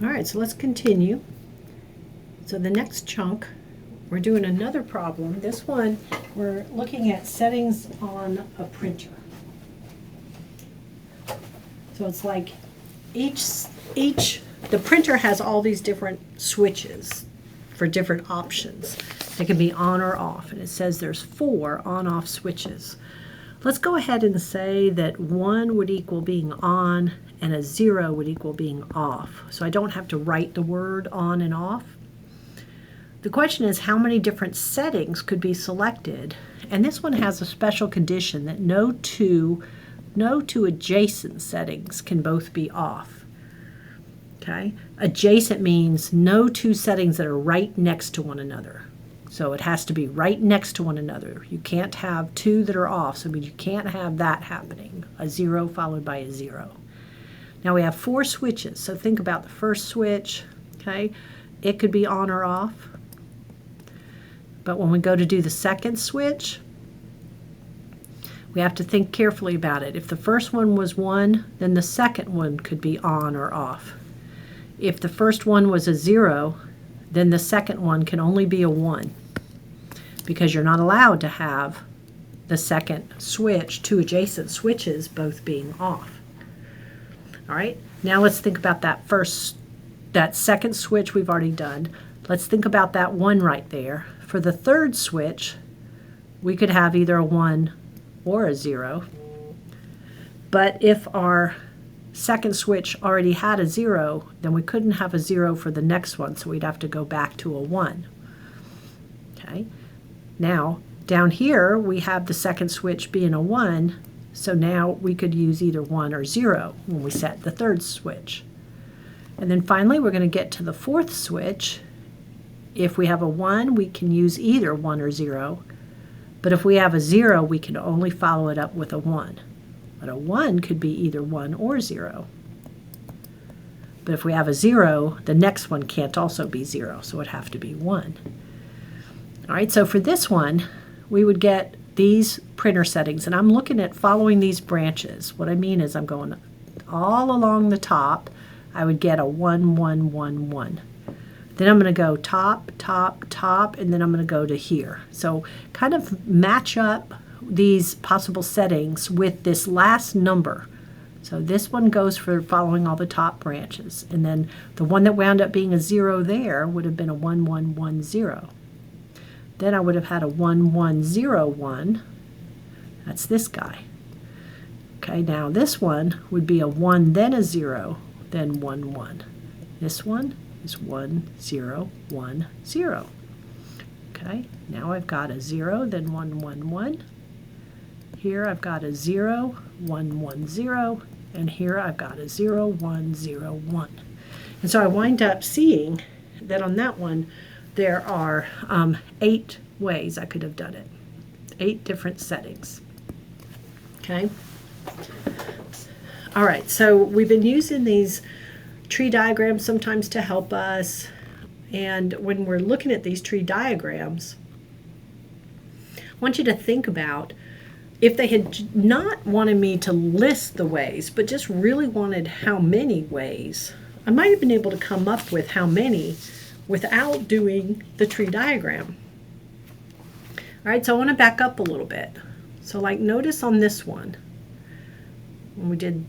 All right, so let's continue. So the next chunk, we're doing another problem. This one, we're looking at settings on a printer. So it's like the printer has all these different switches for different options. They can be on or off, and it says there's 4 on-off switches. Let's go ahead and say that 1 would equal being on and a 0 would equal being off. So I don't have to write the word on and off. The question is how many different settings could be selected, and this one has a special condition that no two adjacent settings can both be off. Okay? Adjacent means no 2 settings that are right next to one another. So it has to be right next to one another. You can't have 2 that are off, so you can't have that happening, a 0 followed by a 0. Now we have 4 switches, so think about the first switch, okay? It could be on or off. But when we go to do the second switch, we have to think carefully about it. If the first one was 1, then the second one could be on or off. If the first one was a 0, then the second one can only be a 1, because you're not allowed to have the second switch, 2 adjacent switches, both being off. All right, now let's think about that second switch we've already done. Let's think about that 1 right there. For the third switch, we could have either a 1 or a 0. But if our second switch already had a 0, then we couldn't have a 0 for the next one, so we'd have to go back to a 1. Okay. Now, down here, we have the second switch being a 1, so now we could use either 1 or 0 when we set the third switch. And then finally, we're going to get to the fourth switch. If we have a 1, we can use either 1 or 0. But if we have a 0, we can only follow it up with a 1. But a 1 could be either 1 or 0. But if we have a 0, the next one can't also be 0, so it would have to be 1. All right, so for this one, we would get these printer settings, and I'm looking at following these branches. What I mean is I'm going all along the top. I would get a 1, 1, 1, 1. Then I'm going to go top, top, top, and then I'm going to go to here. So kind of match up these possible settings with this last number. So this one goes for following all the top branches. And then the one that wound up being a 0 there would have been a 1, 1, 1, 0. Then I would have had a 1, 1, 0, 1. That's this guy. Okay, now this one would be a 1, then a 0, then 1, 1. This one is 1, 0, 1, 0. Okay, now I've got a 0, then 1, 1, 1. Here I've got a 0, 1, 1, 0, and here I've got a 0, 1, 0, 1. And so I wind up seeing that on that one there are 8 ways I could have done it. 8 different settings. Okay. All right, so we've been using these tree diagrams sometimes to help us, and when we're looking at these tree diagrams, I want you to think about if they had not wanted me to list the ways, but just really wanted how many ways, I might have been able to come up with how many without doing the tree diagram. All right, so I want to back up a little bit. So like notice on this one, when we did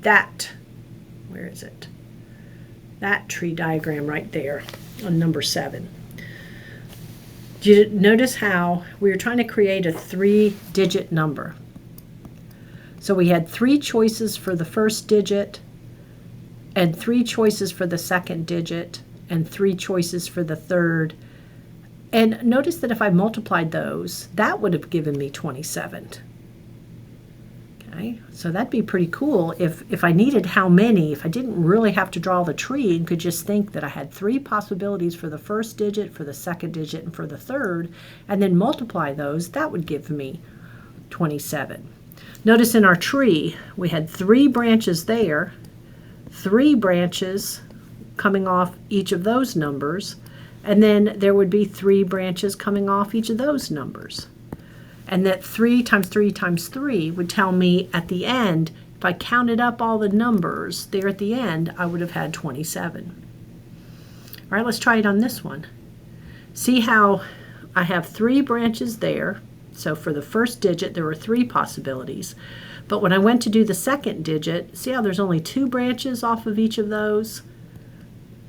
that, where is it? That tree diagram right there on number 7. Did you notice how we were trying to create a 3-digit number? So we had 3 choices for the first digit, and 3 choices for the second digit, and 3 choices for the third. And notice that if I multiplied those, that would have given me 27. Okay, so that'd be pretty cool if I needed how many, if I didn't really have to draw the tree and could just think that I had 3 possibilities for the first digit, for the second digit, and for the third, and then multiply those, that would give me 27. Notice in our tree, we had 3 branches there, 3 branches coming off each of those numbers, and then there would be 3 branches coming off each of those numbers. And that 3 times 3 times 3 would tell me at the end if I counted up all the numbers there at the end, I would have had 27. All right, let's try it on this one. See how I have 3 branches there. So for the first digit, there were 3 possibilities. But when I went to do the second digit, see how there's only 2 branches off of each of those?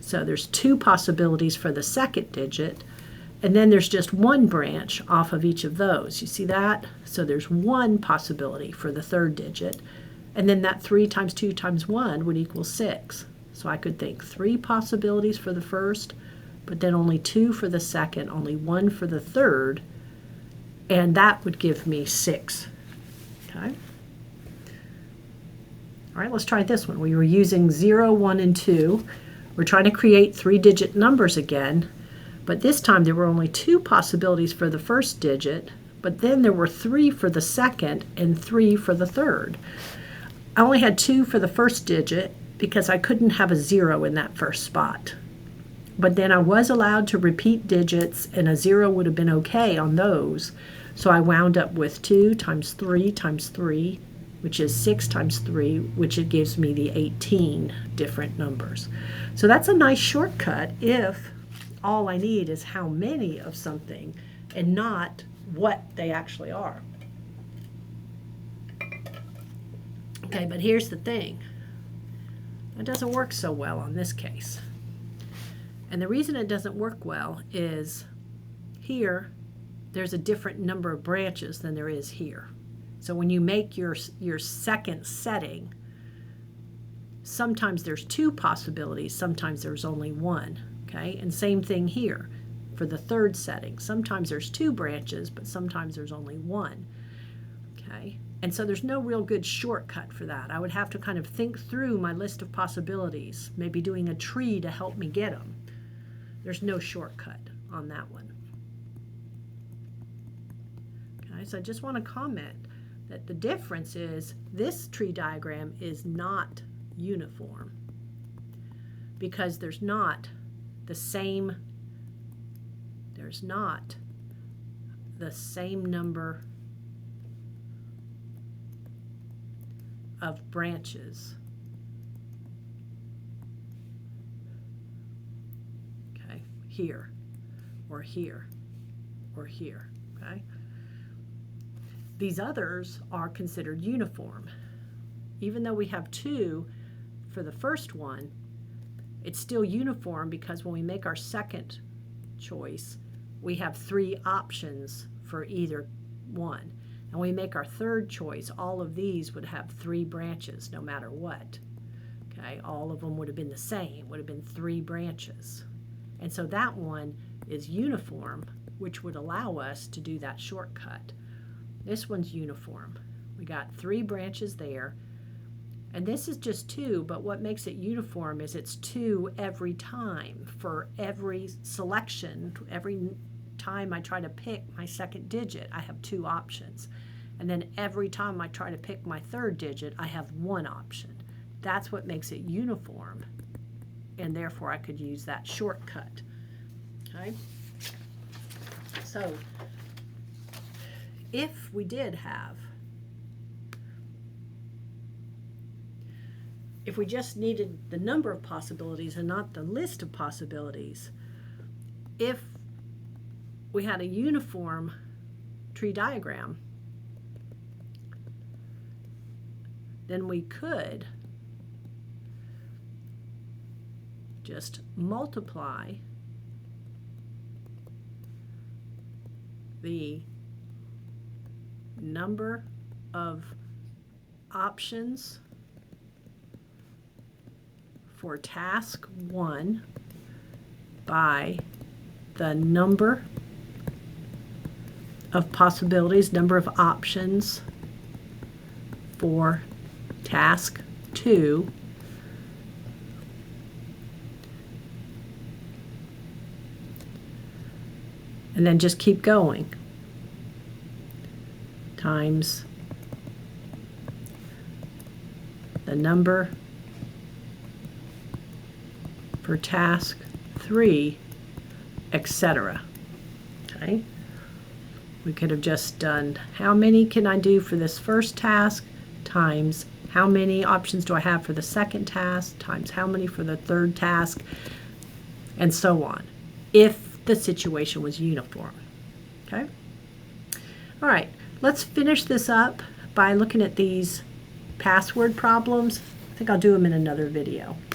So there's 2 possibilities for the second digit. And then there's just 1 branch off of each of those. You see that? So there's 1 possibility for the third digit. And then that 3 times 2 times 1 would equal 6. So I could think 3 possibilities for the first, but then only 2 for the second, only 1 for the third, and that would give me 6. Okay. All right, let's try this one. We were using 0, 1, and 2. We're trying to create 3-digit numbers again, but this time there were only 2 possibilities for the first digit, but then there were 3 for the second and 3 for the third. I only had 2 for the first digit because I couldn't have a 0 in that first spot. But then I was allowed to repeat digits, and a 0 would have been okay on those. So I wound up with 2 times 3 times 3, which is 6 times 3, which it gives me the 18 different numbers. So that's a nice shortcut if all I need is how many of something and not what they actually are. Okay, but here's the thing. It doesn't work so well on this case. And the reason it doesn't work well is here, there's a different number of branches than there is here. So when you make your second setting, sometimes there's 2 possibilities, sometimes there's only 1. Okay, and same thing here for the third setting. Sometimes there's 2 branches, but sometimes there's only 1. Okay, and so there's no real good shortcut for that. I would have to kind of think through my list of possibilities, maybe doing a tree to help me get them. There's no shortcut on that one. Okay, so I just want to comment that the difference is this tree diagram is not uniform because there's not the same number of branches. Okay, here, or here, or here, okay? These others are considered uniform. Even though we have 2 for the first one, it's still uniform because when we make our second choice, we have 3 options for either one. And when we make our third choice, all of these would have 3 branches no matter what. Okay, all of them would have been the same, would have been 3 branches. And so that one is uniform, which would allow us to do that shortcut. This one's uniform. We got 3 branches there. And this is just 2, but what makes it uniform is it's 2 every time for every selection. Every time I try to pick my second digit, I have 2 options. And then every time I try to pick my third digit, I have 1 option. That's what makes it uniform. And therefore, I could use that shortcut. Okay? So, if we did have, if we just needed the number of possibilities and not the list of possibilities, if we had a uniform tree diagram, then we could just multiply the number of options for task 1 by the number of possibilities, number of options for task 2, and then just keep going, times the number for task 3, etc. Okay? We could have just done how many can I do for this first task times How many options do I have for the second task times how many for the third task, and so on, if the situation was uniform. Okay? All right, let's finish this up by looking at these password problems. I think I'll do them in another video.